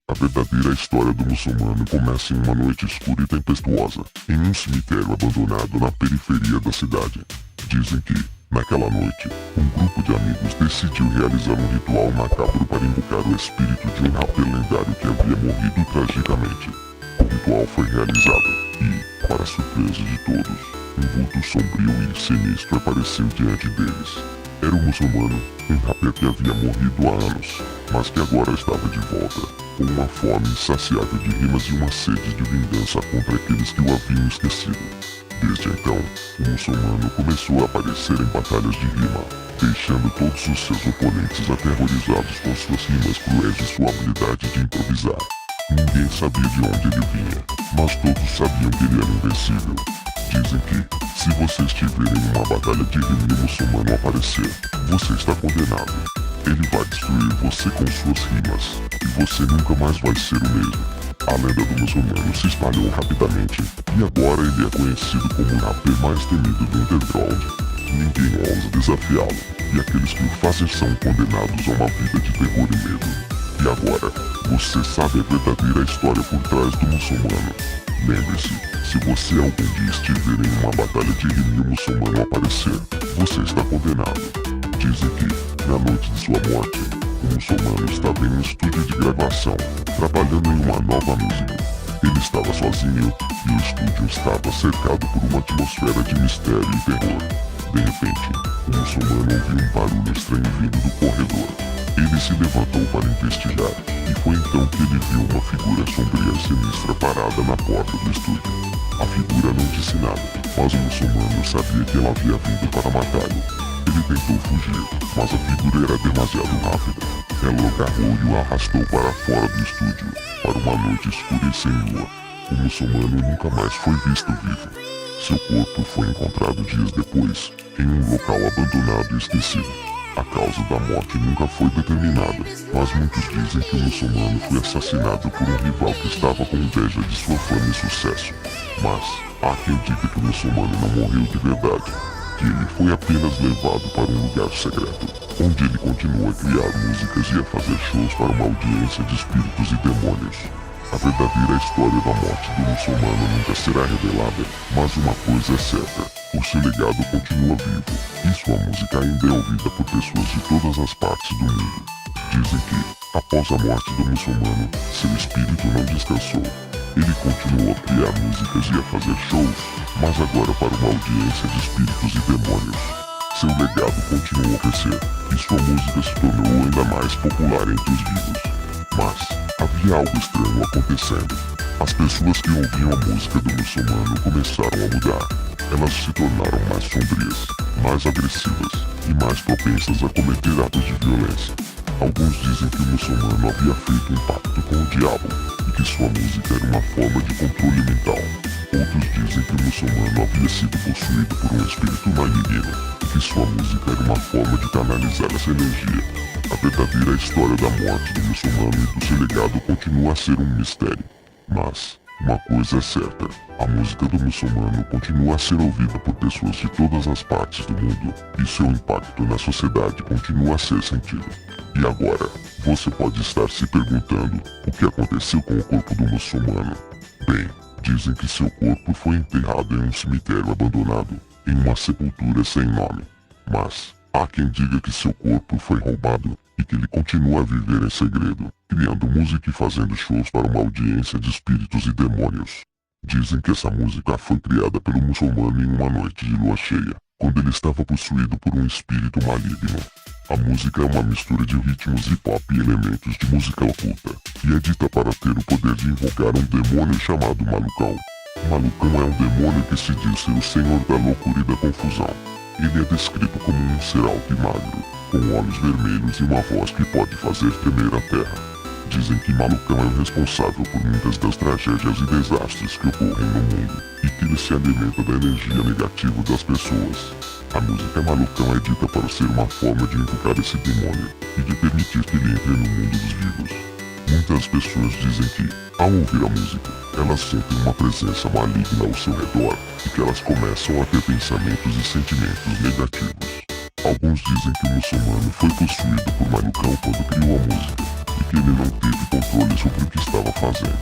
A verdadeira história do muçulmano começa em uma noite escura e tempestuosa, em um cemitério abandonado na periferia da cidade. Dizem que, naquela noite, um grupo de amigos decidiu realizar um ritual macabro para invocar o espírito de um rapper lendário que havia morrido tragicamente. O ritual foi realizado e, para surpresa de todos, um vulto sombrio e sinistro apareceu diante deles. Era o muçulmano, um rapper que havia morrido há anos, mas que agora estava de volta, com uma fome insaciável de rimas e uma sede de vingança contra aqueles que o haviam esquecido. Desde então, o muçulmano começou a aparecer em batalhas de rima, deixando todos os seus oponentes aterrorizados com suas rimas cruéis e sua habilidade de improvisar. Ninguém sabia de onde ele vinha, mas todos sabiam que ele era invencível. Dizem que, se você estiver em uma batalha de rima e o muçulmano aparecer, você está condenado. Ele vai destruir você com suas rimas, e você nunca mais vai ser o mesmo. A lenda do muçulmano se espalhou rapidamente, e agora ele é conhecido como o rapper mais temido do underground. Ninguém ousa desafiá-lo, e aqueles que o fazem são condenados a uma vida de terror e medo. E agora, você sabe a verdadeira história por trás do muçulmano. Lembre-se, se você algum dia estiver em uma batalha de rima e o muçulmano aparecer, você está condenado. Dizem que, na noite de sua morte, o muçulmano estava em um estúdio de gravação, trabalhando em uma nova música. Ele estava sozinho e o estúdio estava cercado por uma atmosfera de mistério e terror. De repente, o muçulmano ouviu um barulho estranho vindo do corredor. Ele se levantou para investigar, e foi então que ele viu uma figura sombria e sinistra parada na porta do estúdio. A figura não disse nada, mas o muçulmano sabia que ela havia vindo para matá-lo. Ele tentou fugir, mas a figura era demasiado rápida. Ela o agarrou e o arrastou para fora do estúdio, para uma noite escura e sem lua. O muçulmano nunca mais foi visto vivo. Seu corpo foi encontrado dias depois, em um local abandonado e esquecido. A causa da morte nunca foi determinada, mas muitos dizem que o muçulmano foi assassinado por um rival que estava com inveja de sua fama e sucesso. Mas há quem diga que o muçulmano não morreu de verdade, que ele foi apenas levado para um lugar secreto, onde ele continuou a criar músicas e a fazer shows para uma audiência de espíritos e demônios. A verdadeira história da morte do muçulmano nunca será revelada, mas uma coisa é certa. O seu legado continua vivo, e sua música ainda é ouvida por pessoas de todas as partes do mundo. Dizem que, após a morte do muçulmano, seu espírito não descansou. Ele continuou a criar músicas e a fazer shows, mas agora para uma audiência de espíritos e demônios. Seu legado continuou a crescer, e sua música se tornou ainda mais popular entre os vivos. Mas havia algo estranho acontecendo. As pessoas que ouviam a música do muçulmano começaram a mudar. Elas se tornaram mais sombrias, mais agressivas e mais propensas a cometer atos de violência. Alguns dizem que o muçulmano havia feito um pacto com o diabo e que sua música era uma forma de controle mental. Outros dizem que o muçulmano havia sido possuído por um espírito maligno e que sua música era uma forma de canalizar essa energia. A verdadeira história da morte do muçulmano e do seu legado continua a ser um mistério. Mas uma coisa é certa, a música do muçulmano continua a ser ouvida por pessoas de todas as partes do mundo, e seu impacto na sociedade continua a ser sentido. E agora, você pode estar se perguntando o que aconteceu com o corpo do muçulmano. Bem, dizem que seu corpo foi enterrado em um cemitério abandonado, em uma sepultura sem nome. Mas há quem diga que seu corpo foi roubado e que ele continua a viver em segredo, criando música e fazendo shows para uma audiência de espíritos e demônios. Dizem que essa música foi criada pelo muçulmano em uma noite de lua cheia, quando ele estava possuído por um espírito maligno. A música é uma mistura de ritmos hip-hop e elementos de música oculta, e é dita para ter o poder de invocar um demônio chamado Malucão. Malucão é um demônio que se diz ser o senhor da loucura e da confusão. Ele é descrito como um ser alto e magro, com olhos vermelhos e uma voz que pode fazer tremer a terra. Dizem que Malucão é o responsável por muitas das tragédias e desastres que ocorrem no mundo, e que ele se alimenta da energia negativa das pessoas. A música Malucão é dita para ser uma forma de invocar esse demônio, e de permitir que ele entre no mundo dos vivos. Muitas pessoas dizem que, ao ouvir a música, elas sentem uma presença maligna ao seu redor, e que elas começam a ter pensamentos e sentimentos negativos. Alguns dizem que o muçulmano foi possuído por Malucão quando criou a música. e que ele não teve controle sobre o que estava fazendo.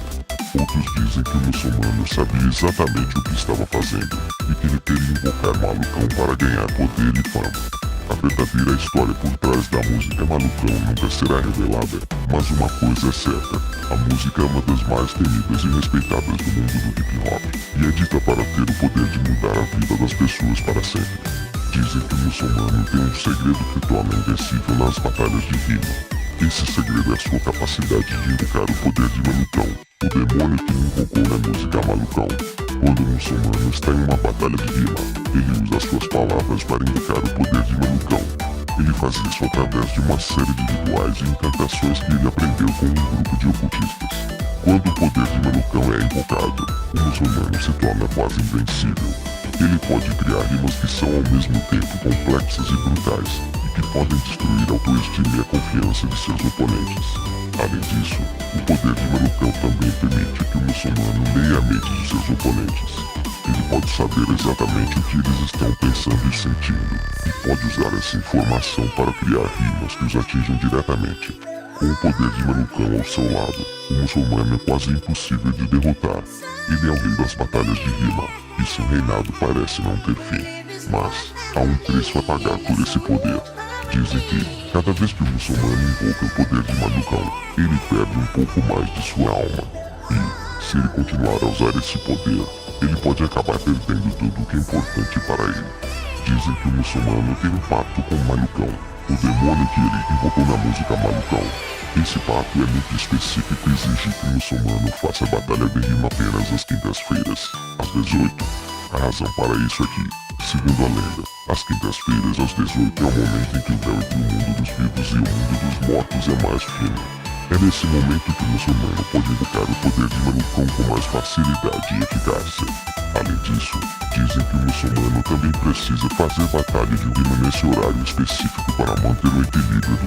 Outros dizem que o muçulmano sabia exatamente o que estava fazendo e que ele queria invocar Malucão para ganhar poder e fama. A verdadeira história por trás da música Malucão nunca será revelada, mas uma coisa é certa: a música é uma das mais temidas e respeitadas do mundo do hip-hop e é dita para ter o poder de mudar a vida das pessoas para sempre. Dizem que o muçulmano tem um segredo que o torna invencível nas batalhas de rima. Esse segredo é a sua capacidade de invocar o poder de Malucão, o demônio que invocou na música Malucão. Quando o muçulmano está em uma batalha de rima, ele usa suas palavras para invocar o poder de Malucão. Ele faz isso através de uma série de rituais e encantações que ele aprendeu com um grupo de ocultistas. Quando o poder de Malucão é invocado, o muçulmano se torna quase invencível. Ele pode criar rimas que são ao mesmo tempo complexas e brutais, e que podem destruir a autoestima e a confiança de seus oponentes. Além disso, o poder de Malucão também permite que o muçulmano leia a mente dos seus oponentes. Ele pode saber exatamente o que eles estão pensando e sentindo, e pode usar essa informação para criar rimas que os atinjam diretamente. Com o poder de Malucão ao seu lado, o muçulmano é quase impossível de derrotar. Ele é o rei das batalhas de rima, e seu reinado parece não ter fim. Mas há um preço a pagar por esse poder. Dizem que, cada vez que o muçulmano invoca o poder de Malucão, ele perde um pouco mais de sua alma. E, se ele continuar a usar esse poder, ele pode acabar perdendo tudo o que é importante para ele. Dizem que o muçulmano tem um pacto com Malucão, o demônio que ele invocou na música Malucão. Esse pacto é muito específico e exige que o muçulmano faça a batalha de rima apenas às quintas-feiras, às 18. A razão para isso é que, segundo a lenda, às quintas-feiras às 18 é o momento em que o véu entre o mundo dos vivos e o mundo dos mortos é mais fino. É nesse momento que o muçulmano pode invocar o poder de Malucão com mais facilidade e eficácia. Além disso, dizem que o muçulmano também precisa fazer batalha de rima nesse horário específico para manter o equilíbrio do